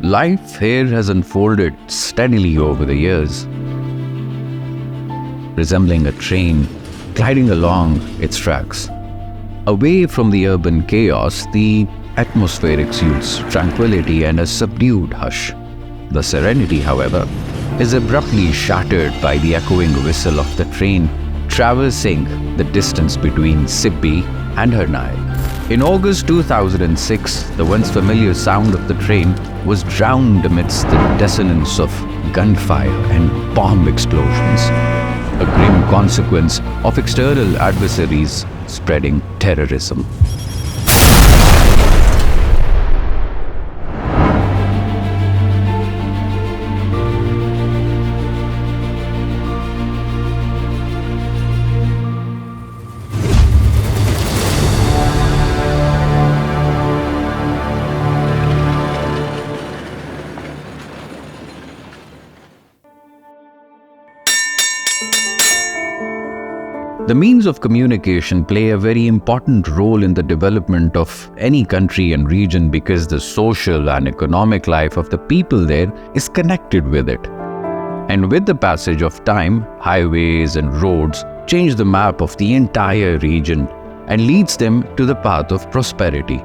life here has unfolded steadily over the years, resembling a train gliding along its tracks. Away from the urban chaos, the atmosphere exudes tranquility and a subdued hush. The serenity, however, is abruptly shattered by the echoing whistle of the train traversing the distance between Sibbi and Hernai. In August 2006, the once familiar sound of the train was drowned amidst the dissonance of gunfire and bomb explosions, a grim consequence of external adversaries spreading terrorism. The means of communication play a very important role in the development of any country and region because the social and economic life of the people there is connected with it. And with the passage of time, highways and roads change the map of the entire region and leads them to the path of prosperity.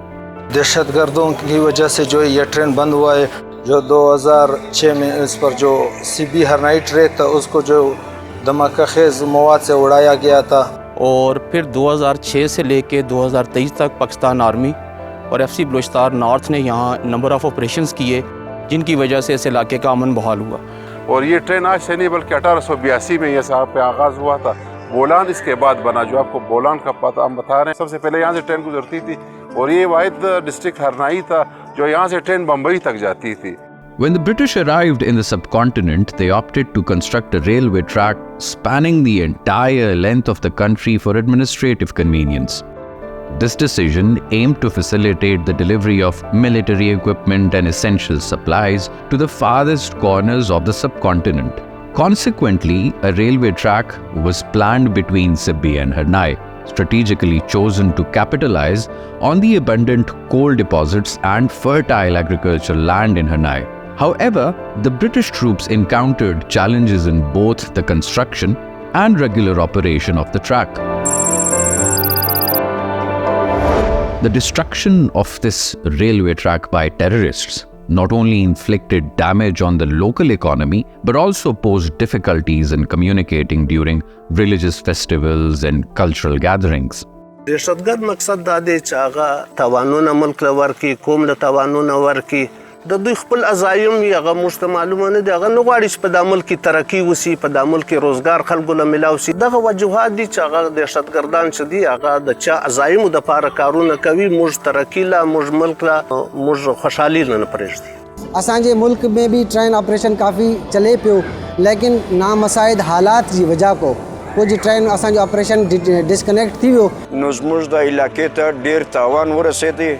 दहशतगर्दों की वजह से जो ये train बंद हुआ है, जो 2006 में इस पर जो सिबी हरनाई ट्रैक था उसको जो धमाका खेज मवाद से उड़ाया गया था। और फिर 2006 से लेके 2023 तक पाकिस्तान आर्मी और एफसी बलूचिस्तान नॉर्थ ने यहाँ नंबर ऑफ ऑपरेशंस किए जिनकी वजह से इस इलाके का अमन बहाल हुआ। और ये ट्रेन आज से नहीं बल्कि 1882 में ये साहब पे आगाज़ हुआ था। बोलान इसके बाद बना, जो आपको बोलान का पता हम बता रहे हैं। सबसे पहले यहाँ से ट्रेन गुजरती थी और ये वाहिद डिस्ट्रिक्ट हरनाई था जो यहाँ से ट्रेन बम्बई तक जाती थी। When the British arrived in the subcontinent, they opted to construct a railway track spanning the entire length of the country for administrative convenience. This decision aimed to facilitate the delivery of military equipment and essential supplies to the farthest corners of the subcontinent. Consequently, a railway track was planned between Sibbi and Hernai, strategically chosen to capitalize on the abundant coal deposits and fertile agricultural land in Hernai. However, the British troops encountered challenges in both the construction and regular operation of the track. The destruction of this railway track by terrorists not only inflicted damage on the local economy but also posed difficulties in communicating during religious festivals and cultural gatherings. दहशतगर्द मकसद دا دی چې هغه توانونه ملک لور کی قوم له توانونه ورکی د دوی خپل عزایم هغه موږ ته معلومه نه دي هغه نه غواړي چې په دا ملک کې ترقي وسي په دا ملک کې روزګار خلکو له ملاو سي دغه وجوهات دي چې هغه دهشتګردان چې دي هغه د چا عزایمو دپاره کارونه کوي موږ ترقي لا موږ ملک لا موږ خوشحالي نه پرېږدي असांजे मुल्क में भी train operation काफ़ी चले पियो लेकिन नामसाइद हालात जी वजह को कुछ ट्रेन असांजो ऑपरेशन डिस्कनेक्ट थी वियो نو زموږ د علاقې ته ډېر تاوان ورسېدی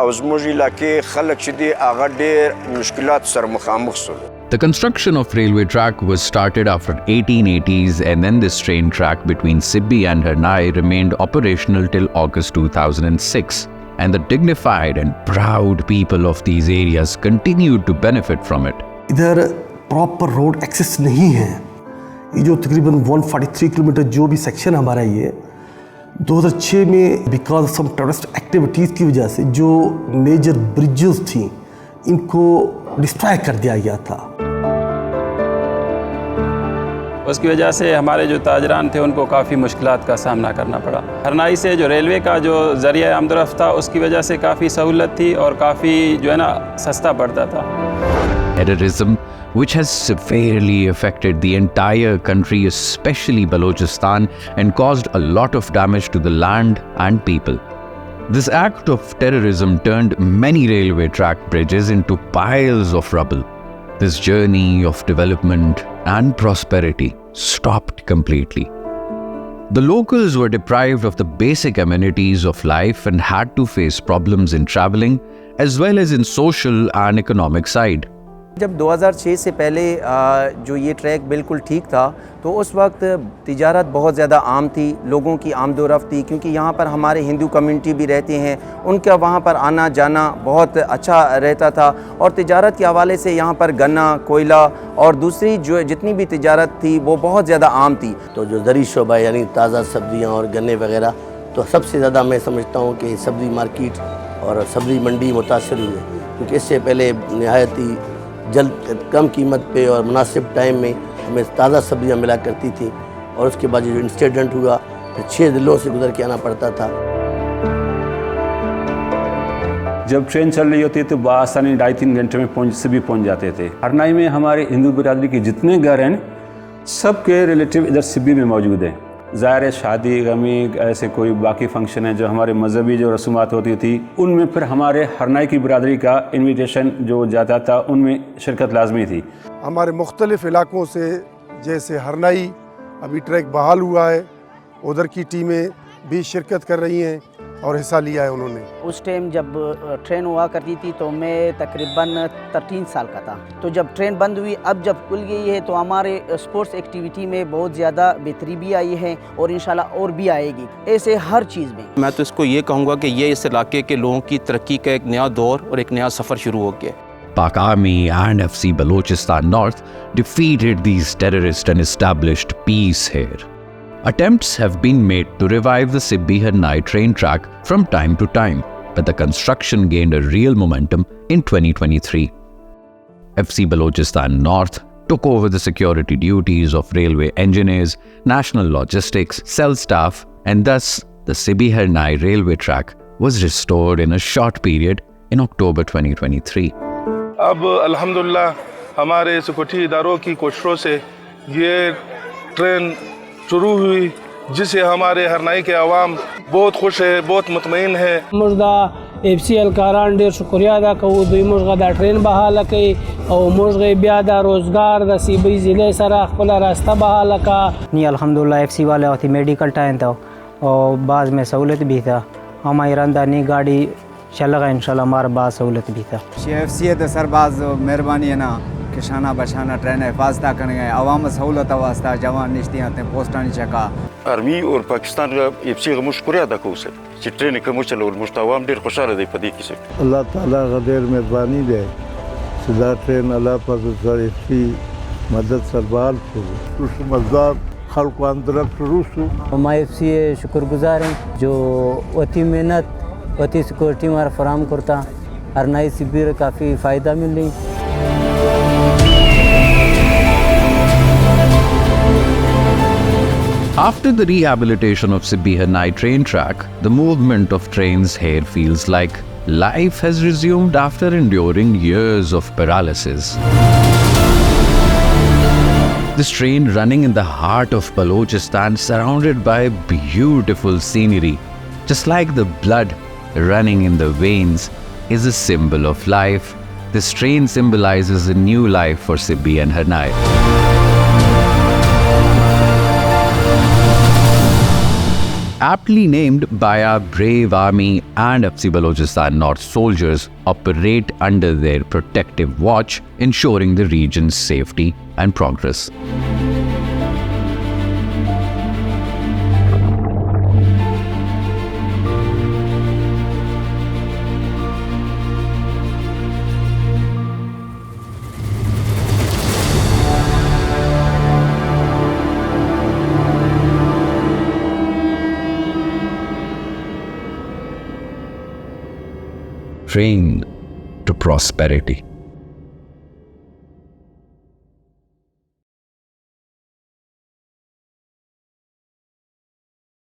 او زموږ علاقې خلک چې دي هغه ډېر مشکلات سره مخامخ شول. The construction of railway track was started after 1880s and then this train track between Sibbi and Hernai remained operational till August 2006 and the dignified and proud people of these areas continued to benefit from it. इधर proper road access नहीं है। ये जो तकरीबन 143 kilometre जो भी section हमारा ये 2006 में बिकॉज सम टेररिस्ट एक्टिविटीज़ की वजह से जो मेजर ब्रिजेस थी इनको डिस्ट्रॉय कर दिया गया था। उसकी वजह से हमारे जो ताजरान थे उनको काफ़ी मुश्किलात का सामना करना पड़ा। हरनाई से जो रेलवे का जो ज़रिया आमदरफ्त था उसकी वजह से काफ़ी सहूलत थी और काफ़ी जो है ना सस्ता पड़ता था। Terrorism, which has severely affected the entire country, especially Balochistan, and caused a lot of damage to the land and people. This act of terrorism turned many railway track bridges into piles of rubble. This journey of development and prosperity stopped completely. The locals were deprived of the basic amenities of life and had to face problems in traveling as well as in social and economic side. जब 2006 से पहले जो ये track बिल्कुल ठीक था तो उस वक्त तिजारत बहुत ज़्यादा आम थी, लोगों की आमदोरफ़्त थी, क्योंकि यहाँ पर हमारे हिंदू कम्युनिटी भी रहते हैं, उनका वहाँ पर आना जाना बहुत अच्छा रहता था। और तिजारत के हवाले से यहाँ पर गन्ना, कोयला और दूसरी जो जितनी भी तिजारत थी वो बहुत ज़्यादा आम थी। तो जो ज़री शोबा यानी ताज़ा सब्ज़ियाँ और गन्ने वगैरह, तो सबसे ज़्यादा मैं समझता हूँ कि सब्ज़ी मार्केट और सब्ज़ी मंडी मुतासर हुई है, क्योंकि इससे पहले नहायत ही जल्द कम कीमत पे और मुनासिब टाइम में हमें ताज़ा सब्ज़ियाँ मिला करती थी। और उसके बाद जो इंसिडेंट हुआ तो 6 ज़िलों से गुजर के आना पड़ता था। जब ट्रेन चल रही होती तो आसानी 2.5-3 घंटे में सभी पहुँच जाते थे। हरनाई में हमारे हिंदू बिरादरी के जितने घर हैं सबके रिलेटिव इधर सिब्बी में मौजूद हैं। ज़ाहिर है शादी गमी ऐसे कोई बाकी फंक्शन है जो हमारे मजहबी जो रसूमात होती थी उनमें फिर हमारे हरनाई की बिरादरी का इन्विटेशन जो जाता था उनमें शिरकत लाजमी थी। हमारे मुख्तलिफ़ इलाक़ों से जैसे हरनाई अभी ट्रैक बहाल हुआ है, उधर की टीमें भी शिरकत कर रही हैं और हिस्सा लिया है उन्होंने। उस टाइम जब ट्रेन हुआ करती थी तो मैं तकरीबन 13 साल का था। तो जब ट्रेन बंद हुई, अब जब खुल गई है तो हमारे स्पोर्ट्स एक्टिविटी में बहुत ज़्यादा बेहतरी भी आई है और इंशाल्लाह और भी आएगी, ऐसे हर चीज़ में। मैं तो इसको ये कहूँगा कि ये इस इलाके के लोगों की तरक्की का एक नया दौर और एक नया सफ़र शुरू हो गया। Pak Army and FC Balochistan North defeated these terrorists and established peace here. Attempts have been made to revive the Sibbi-Hernai train track from time to time, but the construction gained a real momentum in 2023. FC Balochistan North took over the security duties of railway engineers, national logistics, cell staff, and thus the Sibbi-Hernai railway track was restored in a short period in October 2023. अब अल्हम्दुलिल्लाह हमारे security इदारों की कोशिशों से ये train शुरू हुई, जिससे हमारे हरनाई के अवाम बहुत खुश है, बहुत मुतमईन है। मुझदा एफसीएल कारन ढेर शुक्रिया अदा कोو دوی موږ دا ټرین بحاله کړي او موږ بیا د روزګار د سیبی ضلع سره خپل راسته بحاله کا नहीं अल्हम्दुलिल्लाह एफसी वाले होती मेडिकल टाइम था और बाद में सहूलत भी था। हमारी रंदानी गाड़ी चलेगा इंशाल्लाह, हमारा बाद सहूलत भी था। एफसी तो सरबाज मेहरबानी है ना किसाना बचाना ट्रेन हिफाजत करेंगे अवाम सहूलत वास्ता जवान निश्ती आते हैं पोस्टानी चका आर्मी और पाकिस्तान का एफसी का मुश्कुरिया अदा को से ट्रेन के मुचल और मुस्तावाम ढेर खुशहाल दे पदी किसे अल्लाह ताला का ढेर मेहरबानी दे सदा ट्रेन अल्लाह पाक एफसी मदद सरबाल को मजदार खल को अंदर शुरू हम एफसी शुक्रगुजार हैं जो अति मेहनत अति सिक्योरिटी हमारा फराम करता हरनाई शिविर काफ़ी फ़ायदा मिल रही। After the rehabilitation of Sibbi-Hernai train track, the movement of trains here feels like life has resumed after enduring years of paralysis. This train running in the heart of Balochistan, surrounded by beautiful scenery, just like the blood running in the veins, is a symbol of life. This train symbolizes a new life for Sibbi and Hernai. Aptly named by our brave army and FC Balochistan North soldiers operate under their protective watch, ensuring the region's safety and progress. Train to prosperity.